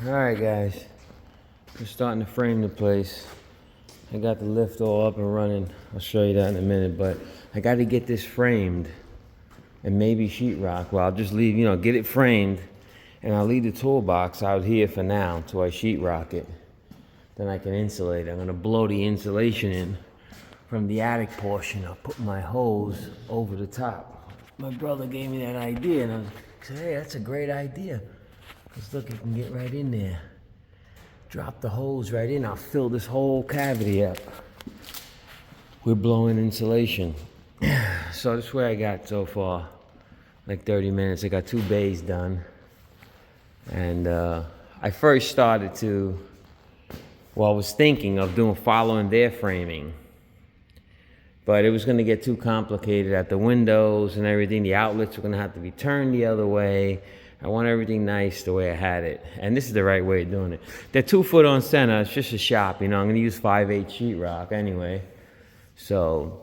Alright guys, we're starting to frame the place. I got the lift all up and running. I'll show you that in a minute, but I got to get this framed and maybe sheetrock. Well, I'll just leave, get it framed, and I'll leave the toolbox out here for now until I sheetrock it. Then I can insulate it. I'm gonna blow the insulation in from the attic portion. I'll put my hose over the top. My brother gave me that idea, and I said, hey, that's a great idea. Because look, it can get right in there. Drop the hose right in. I'll fill this whole cavity up. We're blowing insulation. So this is where I got so far. Like 30 minutes. I got 2 bays done. And I first started to, I was thinking of following their framing. But it was going to get too complicated at the windows and everything. The outlets were going to have to be turned the other way. I want everything nice the way I had it. And this is the right way of doing it. They're 2 foot on center. It's just a shop, I'm going to use 5/8 sheetrock anyway. So,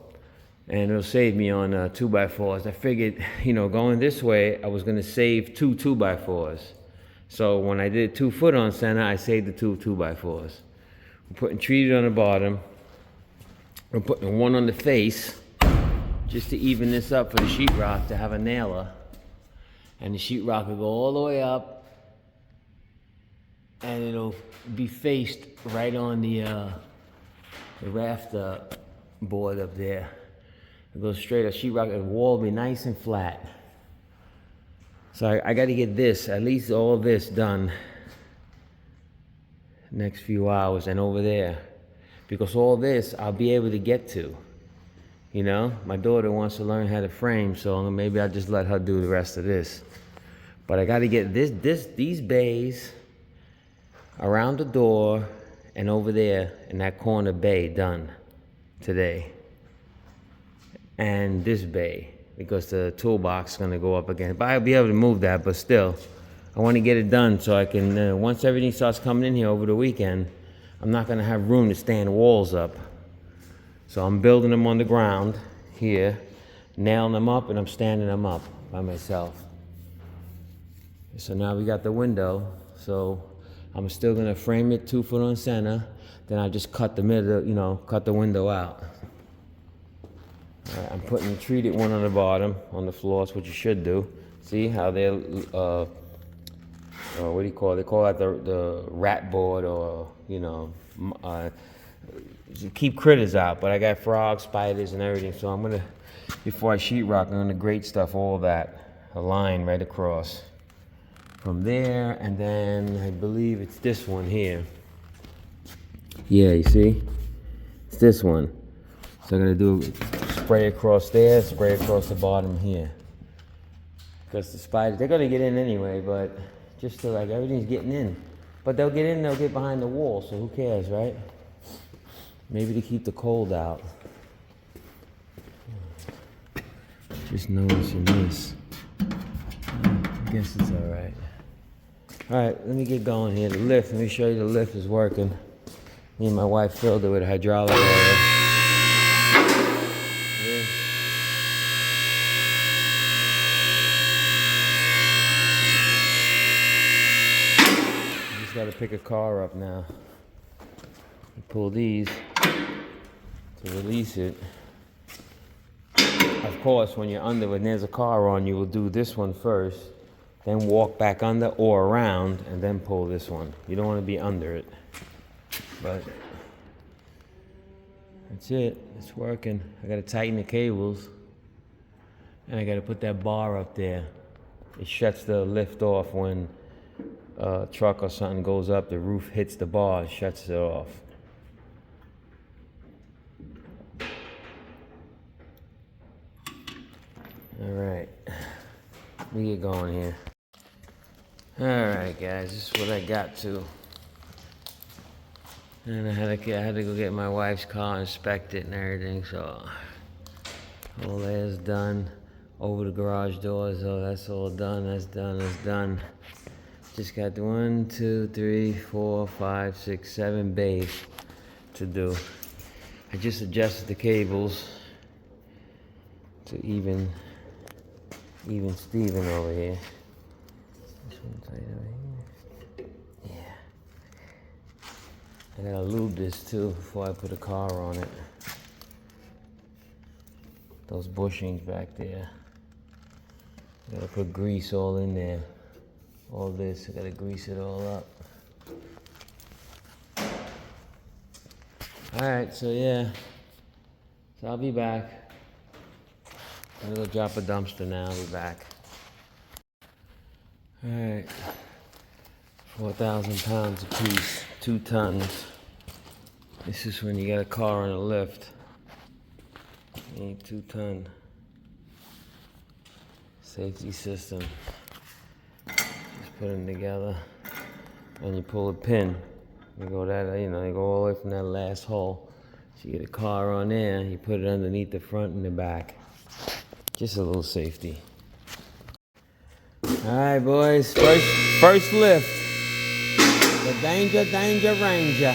and it'll save me on 2x4s. I figured, going this way, I was going to save 2 2x4s. So when I did 2 foot on center, I saved the 2 2x4s. I'm putting treated on the bottom. I'm putting one on the face, just to even this up for the sheetrock to have a nailer. And the sheetrock will go all the way up, and it'll be faced right on the rafter board up there. It goes straight up. Sheetrock, the wall will be nice and flat. So I got to get this, at least all this done next few hours, and over there. Because all this I'll be able to get to. My daughter wants to learn how to frame, so maybe I'll just let her do the rest of this. But I got to get these bays around the door and over there in that corner bay done today. And this bay, because the toolbox is going to go up again. But I'll be able to move that, but still, I want to get it done so I can, once everything starts coming in here over the weekend, I'm not going to have room to stand walls up. So I'm building them on the ground here, nailing them up, and I'm standing them up by myself. So now we got the window. So I'm still going to frame it 2 foot on center. Then I just cut the middle, cut the window out. All right, I'm putting the treated one on the bottom, on the floor. That's what you should do. See how they're, what do you call it? They call that the rat board, or, keep critters out. But I got frogs, spiders, and everything. So I'm going to, before I sheetrock, I'm going to grate stuff, all that, a line right across from there. And then I believe it's this one here. Yeah, you see? It's this one. So I'm going to do spray across there, spray across the bottom here. Because the spiders, they're going to get in anyway, but just to like everything's getting in. But they'll get in, they'll get behind the wall, so who cares, right? Maybe to keep the cold out. Just noticing this. I guess it's all right. All right, let me get going here. The lift, let me show you the lift is working. Me and my wife filled it with hydraulic oil. Got to pick a car up now. You pull these to release it. Of course, when you're under, when there's a car on, you will do this one first, then walk back under or around, and then pull this one. You don't want to be under it. But that's it. It's working. I got to tighten the cables, and I got to put that bar up there. It shuts the lift off when truck or something goes up, the roof hits the bar, shuts it off. All right, let me get going here. All right, guys, this is what I got to. And I had to go get my wife's car inspected and everything, so all that is done. Over the garage doors, oh, that's all done, that's done, that's done. Just got 1, 2, 3, 4, 5, 6, 7 bays to do. I just adjusted the cables to even Steven over here. This one's right over here. Yeah. I gotta lube this too before I put a car on it. Those bushings back there. I gotta put grease all in there. All this, I gotta grease it all up. Alright, so yeah. So I'll be back. I'm gonna go drop a dumpster now, I'll be back. Alright. 4,000 pounds a piece, 2 tons. This is when you got a car on a lift. You need 2 ton. Safety system. Just put them together. And you pull a pin. You go that, you go all the way from that last hole. So you get a car on there, you put it underneath the front and the back. Just a little safety. Alright boys, first lift. The Danger Ranger.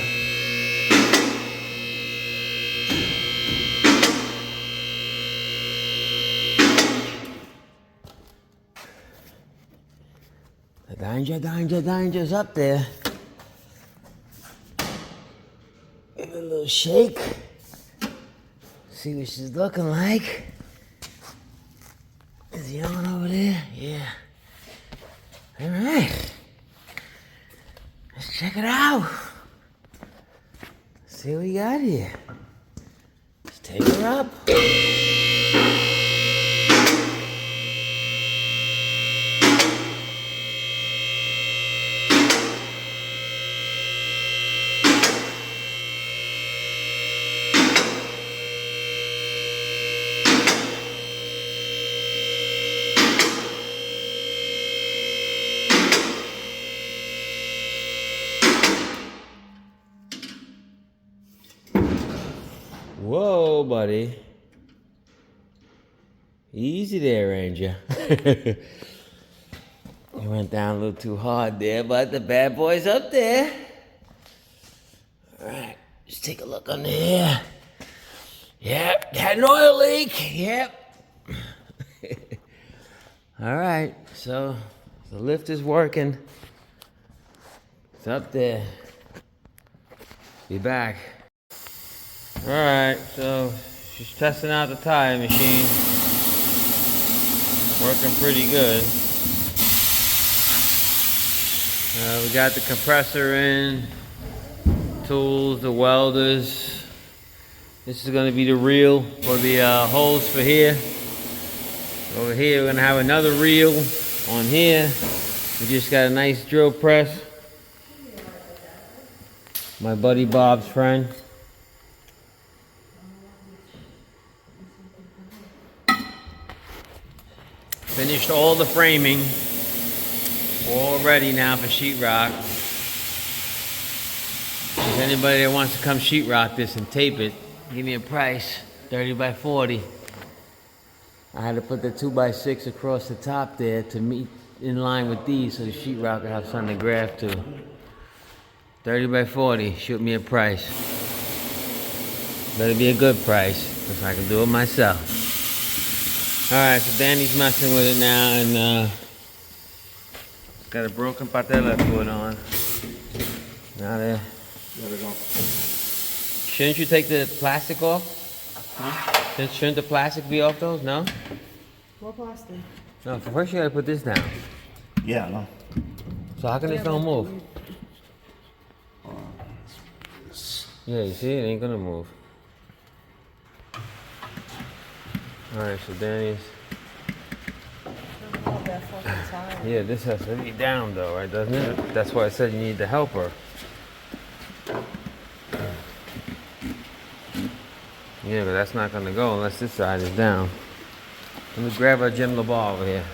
The Danger's up there. Give it a little shake. See what she's looking like. Is he on over there? Yeah. Alright. Let's check it out. See what we got here. Let's take her up. Whoa, buddy. Easy there, Ranger. You went down a little too hard there, but the bad boy's up there. All right, let's take a look under here. Yep, had an oil leak. Yep. All right, so the lift is working. It's up there. Be back. All right, so she's testing out the tire machine. Working pretty good. We got the compressor in, tools, the welders. This is gonna be the reel for the holes for here. Over here, we're gonna have another reel on here. We just got a nice drill press. My buddy Bob's friend. Finished all the framing. All ready now for sheetrock. If there's anybody that wants to come sheetrock this and tape it, give me a price, 30 by 40. I had to put the 2x6 across the top there to meet in line with these so the sheetrock will have something to graph to. 30 by 40, shoot me a price. Better be a good price, because I can do it myself. Alright, so Danny's messing with it now, and got a broken patella foot on. Now there. There we go. Shouldn't you take the plastic off? Huh? Shouldn't the plastic be off those? No? What plastic? No, first you gotta put this down. Yeah, no. So how can this don't move? Yeah, you see, it ain't gonna move. Alright, so Danny's... Yeah, this has to be down though, right, doesn't it? That's why I said you need the helper. Yeah, but that's not gonna go unless this side is down. Let me grab our Jim LeBar over here.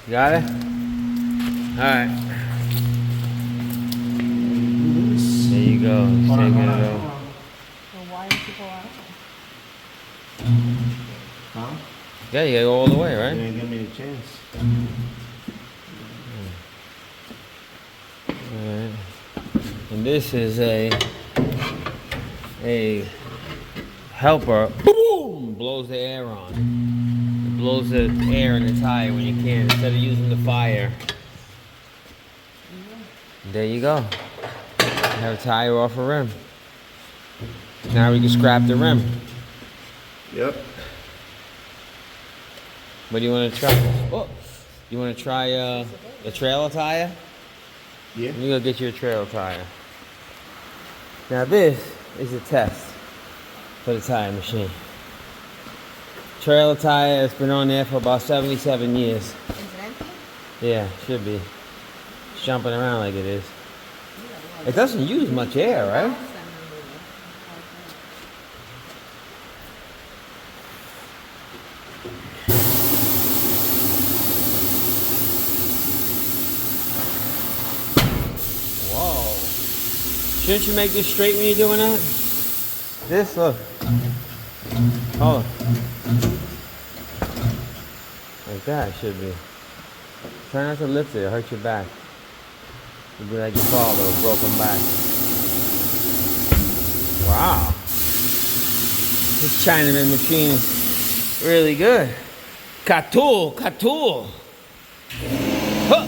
Got it? Alright. There you go. Taking it over. Well, why did you go out? Huh? Yeah, you gotta go all the way, right? You didn't give me a chance. Alright. And this is a helper. Boom! Blows the air on. It blows the air in the tire when you can, instead of using the fire. There you go. have a tire off a rim. Now we can scrap the rim. Yep. What do you want to try? Oh, you want to try the trailer tire? Yeah. Let me go get you a trailer tire. Now this is a test for the tire machine. Trailer tire has been on there for about 77 years. Is it empty? Yeah, should be. It's jumping around like it is. It doesn't use much air, right? Whoa. Shouldn't you make this straight when you're doing that? This, look. Oh. Like that it should be. Try not to lift it, it'll hurt your back. You'll be like your father with broken back. Wow. This Chinaman machine is really good. Katul, Katul. Huh.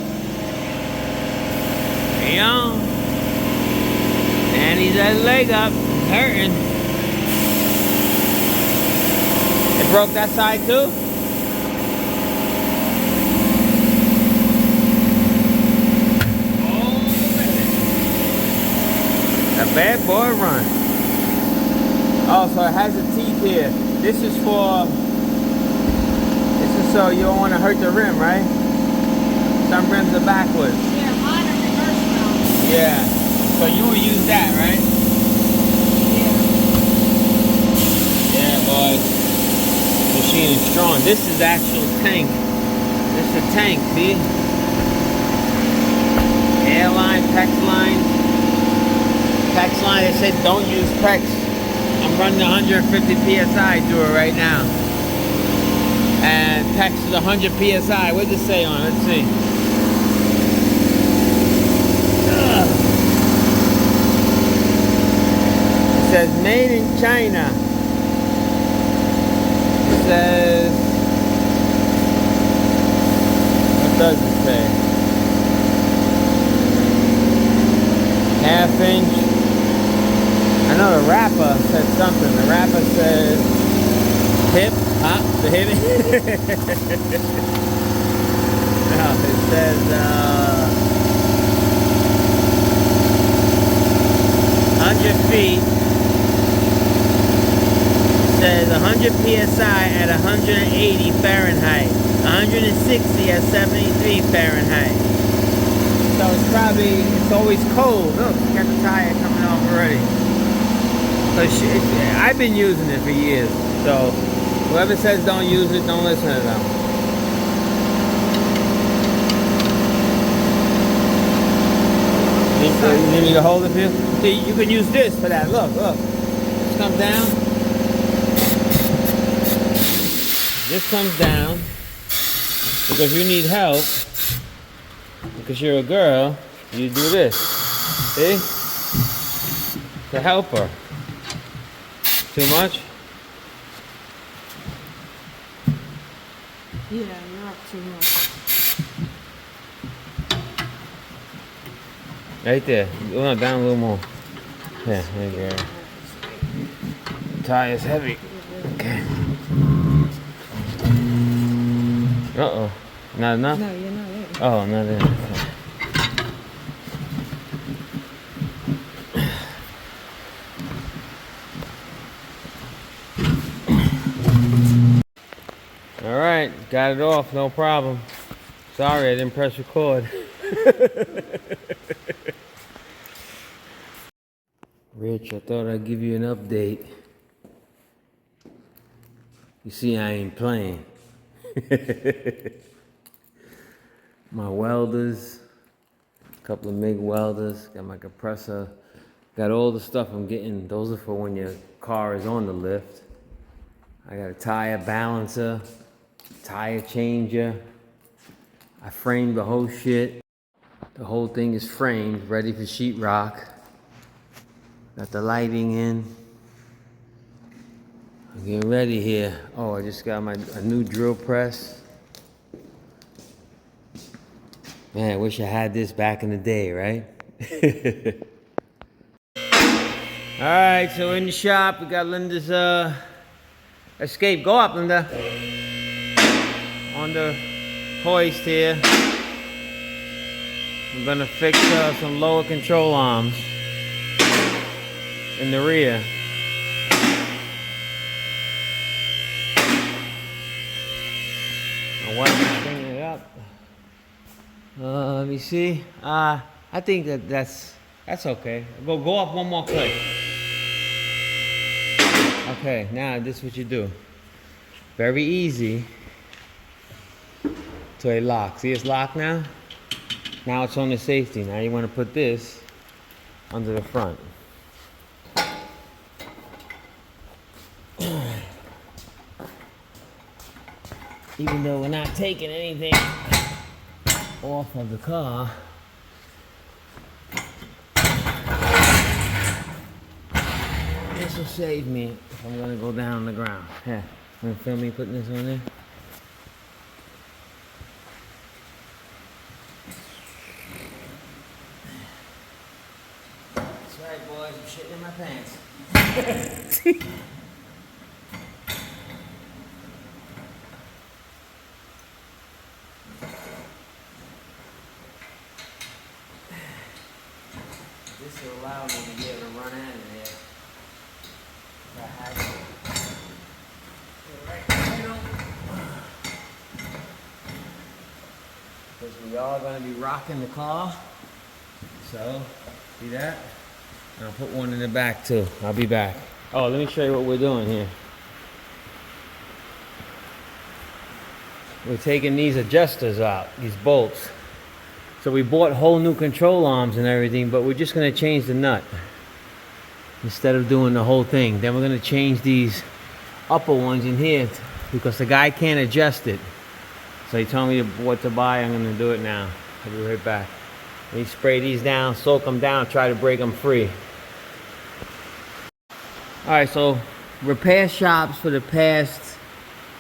Yeah. And he's that leg up, hurting. It broke that side too? A bad boy run. Oh, so it has a teeth here. This is so you don't want to hurt the rim, right? Some rims are backwards. Yeah, mine are reverse now. Yeah. So you would use that, right? Yeah. Yeah, boy. Machine is strong. This is actual tank. This is a tank, see? Airline, PEX line. PEX line, they said don't use PEX. I'm running 150 PSI through it right now. And PEX is 100 PSI. What does it say on it? Let's see. It says made in China. It says, what does it say? Half inch. I know the rapper said something. The rapper says hip, hop, the hip. No, it says 100 feet. It says 100 psi at 180 Fahrenheit, 160 at 73 Fahrenheit. So it's always cold. Look, you got the tire coming off already. So I've been using it for years. So whoever says don't use it, don't listen to them. You need me to hold it for you? See, you can use this for that. Look, look. This comes down. This comes down because you need help. Because you're a girl, you do this. See? To help her. Too much? Yeah, you're up too much. Right there. Go down a little more. Yeah, there you go. Tire's heavy. Okay. Uh-oh. Not enough? No, you're not in. Oh, not in. All right, got it off, no problem. Sorry, I didn't press record. Rich, I thought I'd give you an update. You see, I ain't playing. My welders, a couple of MIG welders, got my compressor, got all the stuff I'm getting. Those are for when your car is on the lift. I got a tire balancer, tire changer. I framed the whole shit. The whole thing is framed, ready for sheetrock. Got the lighting in. I'm getting ready here. Oh, I just got a new drill press. Man, I wish I had this back in the day, right? All right, so in the shop, we got Linda's Escape. Go up, Linda. On the hoist here. I'm gonna fix some lower control arms in the rear. And while I'm bringing it up, let me see. I think that's okay. Go up one more click. Okay, now this is what you do. Very easy to a lock. See it's locked now? Now it's on the safety. Now you want to put this under the front. Even though we're not taking anything off of the car, this will save me if I'm gonna go down on the ground. Here, wanna film me putting this on there? That's right, boys, I'm shitting in my pants. This will allow me to be able to run out of there. If I had to. Right in the middle. Because we are going to be rocking the car. So, see that? And I'll put one in the back too. I'll be back. Oh, let me show you what we're doing here. We're taking these adjusters out, these bolts. So we bought whole new control arms and everything, but we're just gonna change the nut instead of doing the whole thing. Then we're gonna change these upper ones in here because the guy can't adjust it. So he told me what to buy. I'm gonna do it now. I'll be right back. Let me spray these down, soak them down, try to break them free. All right, so repair shops for the past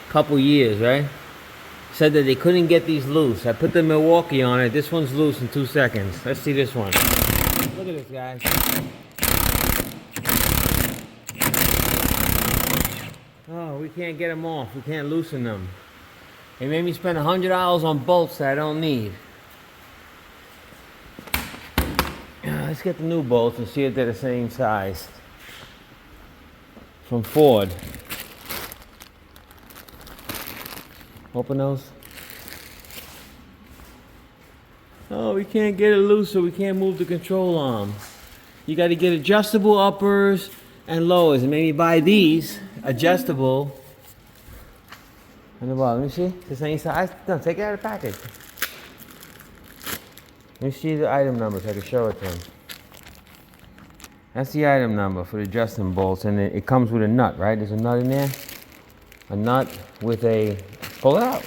couple years, right? Said that they couldn't get these loose. I put the Milwaukee on it. This one's loose in 2 seconds. Let's see this one. Look at this, guys. Oh, we can't get them off. We can't loosen them. They made me spend $100 on bolts that I don't need. Let's get the new bolts and see if they're the same size. From Ford. Open those. Oh, we can't get it loose, so we can't move the control arm. You got to get adjustable uppers and lowers, and maybe buy these adjustable. On the bottom, let me see. The same size. No, take it out of the package. Let me see the item number so I can show it to him. That's the item number for the adjusting bolts, and it comes with a nut, right? There's a nut in there. A nut with a, pull it out.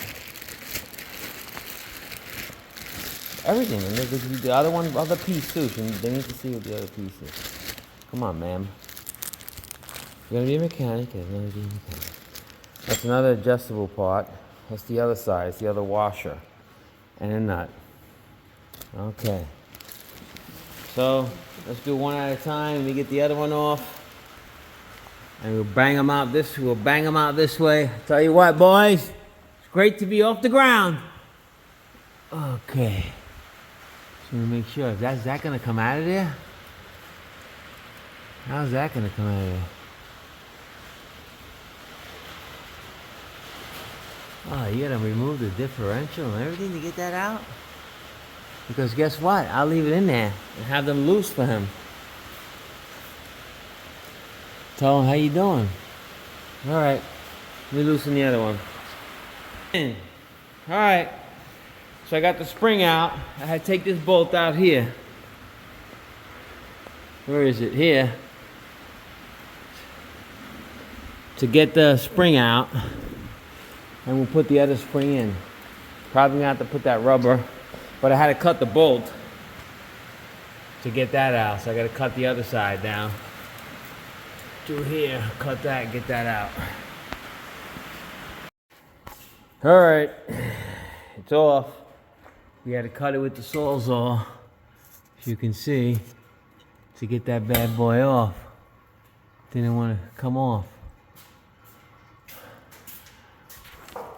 Everything, and there's the other one, other piece too. So they need to see what the other piece is. Come on, ma'am. You're gonna be a mechanic. You're gonna be a mechanic. That's another adjustable part. That's the other side. It's the other washer and a nut. Okay. So let's do one at a time. Let me get the other one off. And we'll bang them out this. We'll bang them out this way. Tell you what, boys, it's great to be off the ground. Okay. So we make sure. Is that gonna come out of there? How's that gonna come out of there? Oh, you gotta remove the differential and everything to get that out? Because guess what? I'll leave it in there and have them loose for him. Tell him, how you doing? All right, let me loosen the other one. All right, so I got the spring out. I had to take this bolt out here. Where is it? Here. To get the spring out. And we'll put the other spring in. Probably gonna have to put that rubber, but I had to cut the bolt to get that out. So I gotta cut the other side down. Through here, cut that, get that out. All right, it's off. We had to cut it with the Sawzall, as you can see, to get that bad boy off. Didn't want to come off.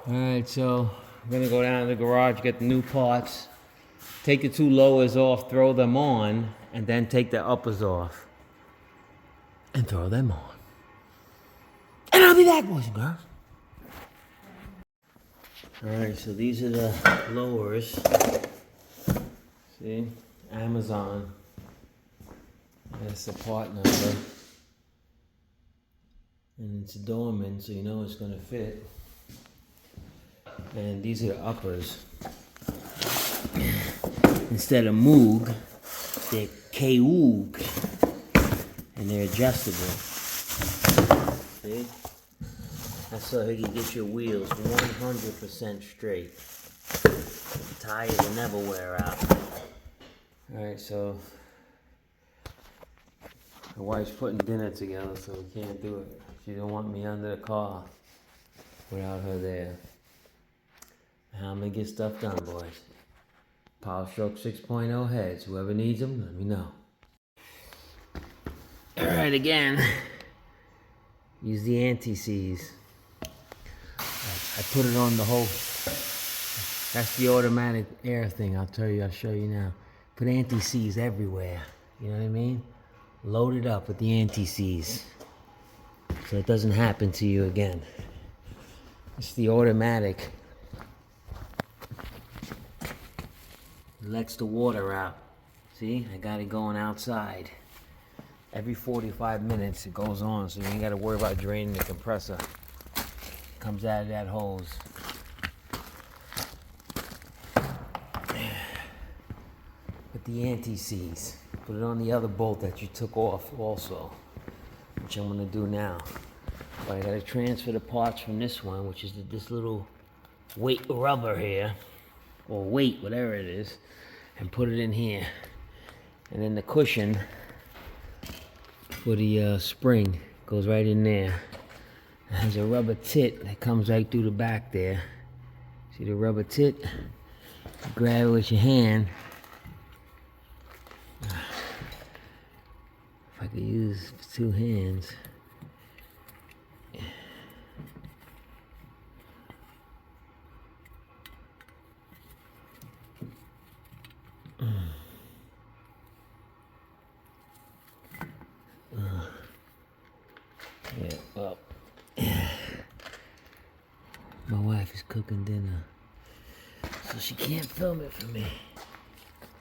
Alright, so I'm gonna go down to the garage, get the new parts, take the two lowers off, throw them on, and then take the uppers off. And throw them on. And I'll be back, boys and girls. Alright, so these are the lowers. See? Amazon. That's the part number. And it's Dorman, so you know it's gonna fit. And these are the uppers. Instead of Moog, they're K-Oog. And they're adjustable. See? That's so you can get your wheels 100% straight. The tires will never wear out. Alright, so my wife's putting dinner together, so we can't do it. She don't want me under the car without her there. Now I'm gonna get stuff done, boys. Power Stroke 6.0 heads. Whoever needs them, let me know. Alright, again. Use the anti-seize. I put it on the whole. That's the automatic air thing. I'll show you now. Put anti-seize everywhere. You know what I mean? Load it up with the anti-seize. So it doesn't happen to you again. It's the automatic. It lets the water out. See? I got it going outside. Every 45 minutes it goes on, so you ain't got to worry about draining the compressor. It comes out of that hose. Put the anti-seize. Put it on the other bolt that you took off also, which I'm going to do now. But I got to transfer the parts from this one, which is this little weight rubber here, or weight, whatever it is, and put it in here. And then the cushion for the spring goes right in there. It has a rubber tit that comes right through the back there. See the rubber tit? You grab it with your hand. If I could use two hands. Yeah, well, my wife is cooking dinner, so she can't film it for me.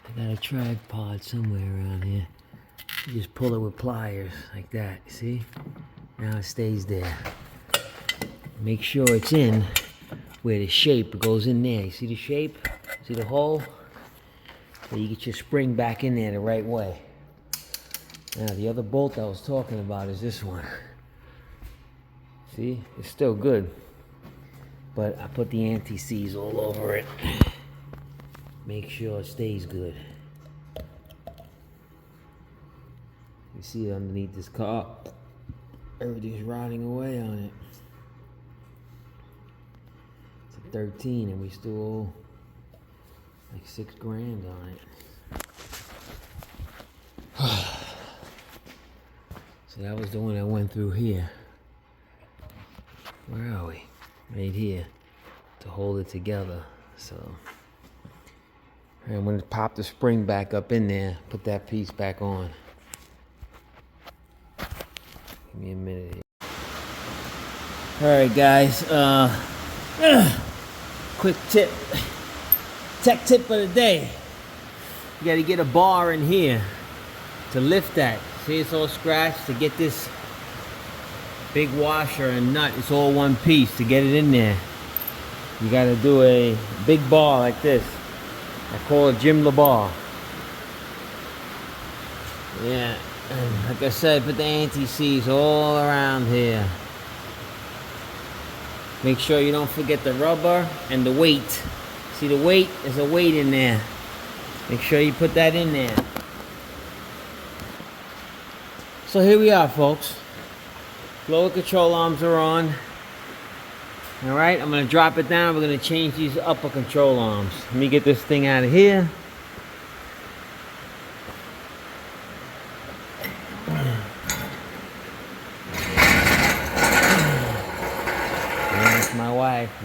I got a tripod somewhere around here. You just pull it with pliers, like that, see? Now it stays there. Make sure it's in where the shape goes in there. You see the shape? See the hole? So you get your spring back in there the right way. Now the other bolt I was talking about is this one. See, it's still good, but I put the anti-seize all over it. Make sure it stays good. You see it underneath this car. Everything's rotting away on it. It's a 13 and we still owe like $6 grand on it. So that was the one that went through here. Where are we? Right here. To hold it together. So I'm going to pop the spring back up in there. Put that piece back on. Give me a minute here. Alright guys. Quick tip. Tech tip of the day. You got to get a bar in here to lift that. See, it's all scratched. To get this big washer and nut, it's all one piece. To get it in there, you got to do a big bar like this. I call it Jim LeBar. Yeah, and like I said, put the anti-seize all around here. Make sure you don't forget the rubber and the weight. See the weight? There's a weight in there. Make sure you put that in there. So here we are, folks. Lower control arms are on. Alright, I'm going to drop it down. We're going to change these upper control arms. Let me get this thing out of here.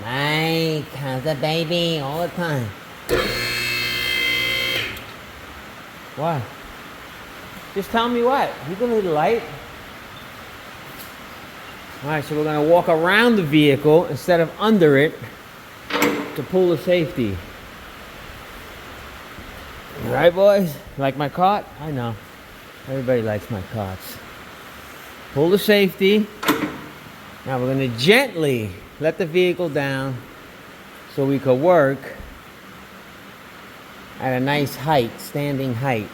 Mike. Mike, how's the baby? All the time. What? Just tell me what. You gonna hit the light? Alright, so we're gonna walk around the vehicle instead of under it to pull the safety. Right, boys? Like my cart? I know. Everybody likes my carts. Pull the safety. Now we're gonna gently let the vehicle down so we could work at a nice height, standing height.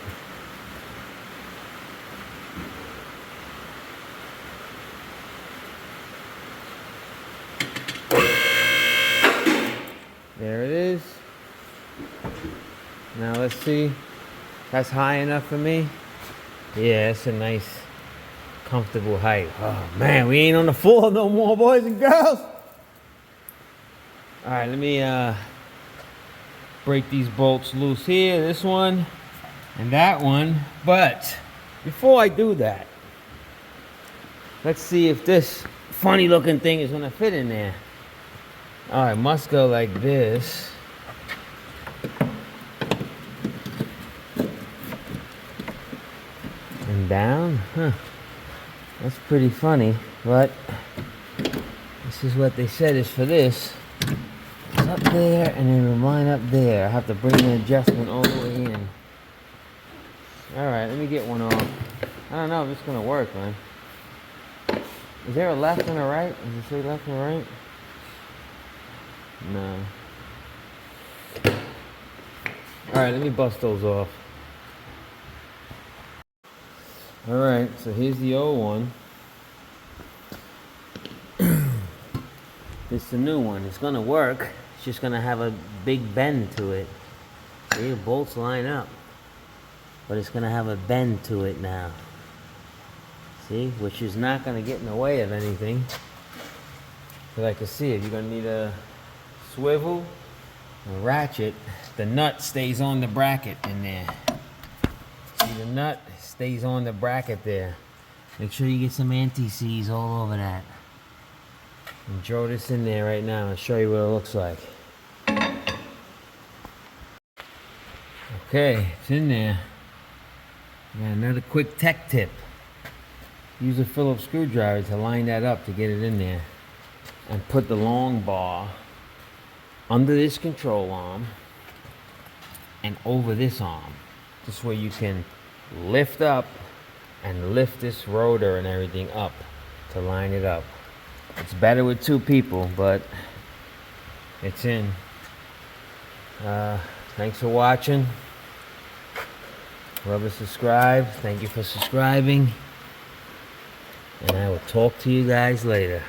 There it is. Now let's see. That's high enough for me? Yeah, it's a nice, comfortable height. Oh man, we ain't on the floor no more, boys and girls. All right, let me break these bolts loose here. This one and that one. But before I do that, let's see if this funny looking thing is gonna fit in there. All right, must go like this. And down? Huh. That's pretty funny, but this is what they said is for this. It's up there and then it'll line up there. I have to bring the adjustment all the way in. Alright, let me get one off. I don't know if it's gonna work, man. Is there a left and a right? Does it say left and right? No. Alright, let me bust those off. Alright, so here's the old one. This is the new one. It's gonna work. It's just gonna have a big bend to it. See, the bolts line up. But it's gonna have a bend to it now. See, which is not gonna get in the way of anything. But I can see it. You're gonna need a swivel, a ratchet. The nut stays on the bracket in there. See, the nut stays on the bracket there. Make sure you get some anti-seize all over that. And throw this in there right now and show you what it looks like. Okay, it's in there. Got another quick tech tip. Use a Phillips screwdriver to line that up to get it in there. And put the long bar under this control arm and over this arm. This way you can lift up and lift this rotor and everything up to line it up. It's better with two people, but it's in. Thanks for watching. Whoever subscribed, thank you for subscribing. And I will talk to you guys later.